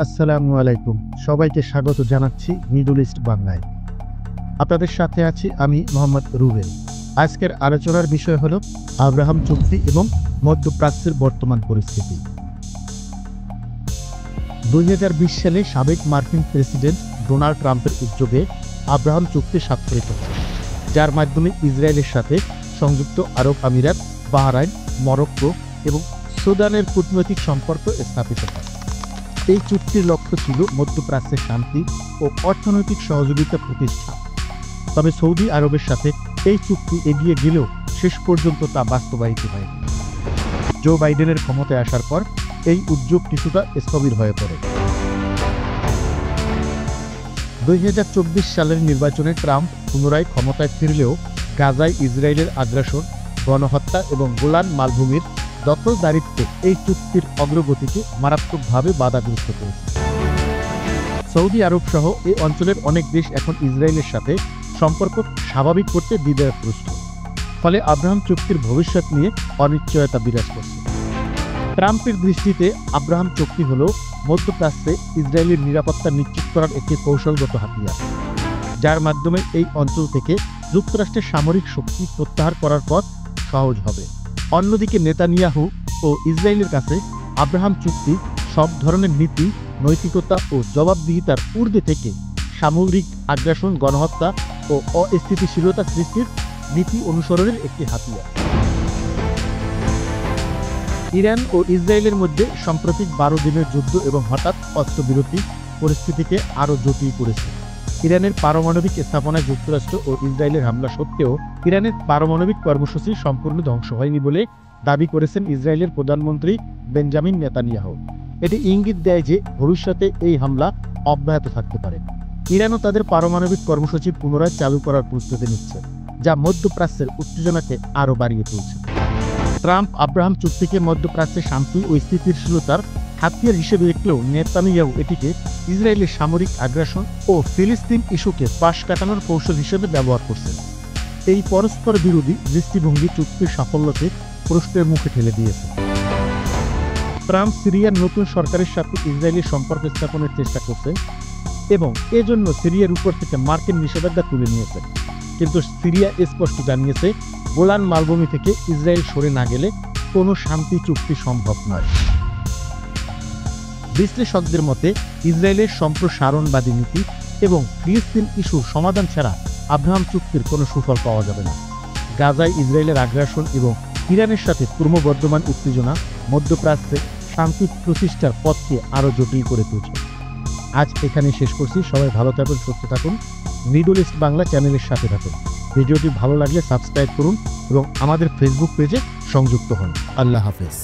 আসসালামু আলাইকুম। সবাইকে স্বাগত জানাচ্ছি মিডল ইস্ট বাংলায়। আপনাদের সাথে আছি আমি মোহাম্মদ রুবেল। আজকের আলোচনার বিষয় হলো আব্রাহাম চুক্তি এবং মধ্যপ্রাচ্যের বর্তমান পরিস্থিতি। 2020 সালে সাবেক মার্কিন প্রেসিডেন্ট ডোনাল্ড ট্রাম্পের উদ্যোগে আব্রাহাম চুক্তি স্বাক্ষরিত হয়, যার মাধ্যমে ইসরায়েলের সাথে সংযুক্ত আরব আমিরাত, বাহরাইন, মরক্কো এবং সুদানের কূটনৈতিক সম্পর্ক স্থাপিত হয়। এই চুক্তির লক্ষ্য ছিল মধ্যপ্রাচ্যের শান্তি ও অর্থনৈতিক সহযোগিতা প্রতিষ্ঠা। তবে সৌদি আরবের সাথে এই চুক্তি এগিয়ে গেলেও শেষ পর্যন্ত তা বাস্তবায়িত হয়নি। জো বাইডেনের ক্ষমতায় আসার পর এই উদ্যোগ কিছুটা স্থবির হয়ে পড়ে। 2024 সালের নির্বাচনে ট্রাম্প পুনরায় ক্ষমতায় ফিরলেও গাজায় ইসরায়েলের আগ্রাসন, গণহত্যা এবং গোলান মালভূমির দখলদারিত্বে এই চুক্তির অগ্রগতিকে মারাত্মকভাবে বাধাগ্রস্ত করেছে। সৌদি আরব সহ এই অঞ্চলের অনেক দেশ এখন ইসরায়েলের সাথে সম্পর্ক স্বাভাবিক করতে দ্বিধাগ্রস্ত। ফলে আব্রাহাম চুক্তির ভবিষ্যৎ নিয়ে অনিশ্চয়তা বিরাজ করছে। ট্রাম্পের দৃষ্টিতে আব্রাহাম চুক্তি হল মধ্যপ্রাচ্যে ইসরায়েলের নিরাপত্তা নিশ্চিত করার একটি কৌশলগত হাতিয়ার, যার মাধ্যমে এই অঞ্চল থেকে যুক্তরাষ্ট্রের সামরিক শক্তি প্রত্যাহার করার পথ সহজ হবে। অন্যদিকে নেতানিয়াহু ও ইসরায়েলের কাছে আব্রাহাম চুক্তি সব ধরনের নীতি, নৈতিকতা ও জবাবদিহিতার ঊর্ধ্বে থেকে সামরিক আগ্রাসন, গণহত্যা ও অস্থিতিশীলতা সৃষ্টির নীতি অনুসরণের একটি হাতিয়ার। ইরান ও ইসরায়েলের মধ্যে সাম্প্রতিক 12 দিনের যুদ্ধ এবং হঠাৎ অস্ত্রবিরতি পরিস্থিতিকে আরও জটিল করেছে। ইরানের পারমাণবিক স্থাপনায় যুক্তরাষ্ট্র ও ইসরায়েলের হামলা সত্ত্বেও ইরানের পারমাণবিক কর্মসূচি সম্পূর্ণ ধ্বংস হয়নি বলে দাবি করেছেন ইসরায়েলের প্রধানমন্ত্রী বেঞ্জামিন নেতানিয়াহু। এটি ইঙ্গিত দেয় যে ভবিষ্যতে এই হামলা অব্যাহত থাকতে পারে। ইরানও তাদের পারমাণবিক কর্মসূচি পুনরায় চালু করার প্রস্তুতি নিচ্ছে, যা মধ্যপ্রাচ্যের উত্তেজনাকে আরও বাড়িয়ে তুলছে। ট্রাম্প আব্রাহাম চুক্তিকে মধ্যপ্রাচ্যে শান্তি ও স্থিতিশীলতার হাতিয়ার হিসেবে দেখলেও নেতানিয়াহু এটিকে ইসরায়েলের সামরিক আগ্রাসন ও ফিলিস্তিন ইস্যুকে পাশ কাটানোর কৌশল হিসেবে ব্যবহার করছেন। এই পরস্পর বিরোধী দৃষ্টিভঙ্গি চুক্তির সাফল্যকে প্রশ্নের মুখে ঠেলে দিয়েছে। ট্রাম্প সিরিয়ার নতুন সরকারের সাথে ইসরায়েলের সম্পর্ক স্থাপনের চেষ্টা করছেন এবং এজন্য সিরিয়ার উপর থেকে মার্কিন নিষেধাজ্ঞা তুলে নিয়েছেন। কিন্তু সিরিয়া স্পষ্ট জানিয়েছে, গোলান মালভূমি থেকে ইসরায়েল সরে না গেলে কোনো শান্তি চুক্তি সম্ভব নয়। বিশ্লেষকদের মতে ইসরায়েলের সম্প্রসারণবাদী নীতি এবং ফিলিস্তিন ইস্যুর সমাধান ছাড়া আব্রাহাম চুক্তির কোনো সুফল পাওয়া যাবে না। গাজায় ইসরায়েলের আগ্রাসন এবং ইরানের সাথে ক্রমবর্ধমান উত্তেজনা মধ্যপ্রাচ্যে শান্তি প্রতিষ্ঠার পথকে আরও জটিল করে তুলছে। আজ এখানে শেষ করছি। সবাই ভালো থাকুন, সুস্থ থাকুন। মিডল ইস্ট বাংলা চ্যানেলের সাথে থাকুন। ভিডিওটি ভালো লাগলে সাবস্ক্রাইব করুন এবং আমাদের ফেসবুক পেজে সংযুক্ত হন। আল্লাহ হাফেজ।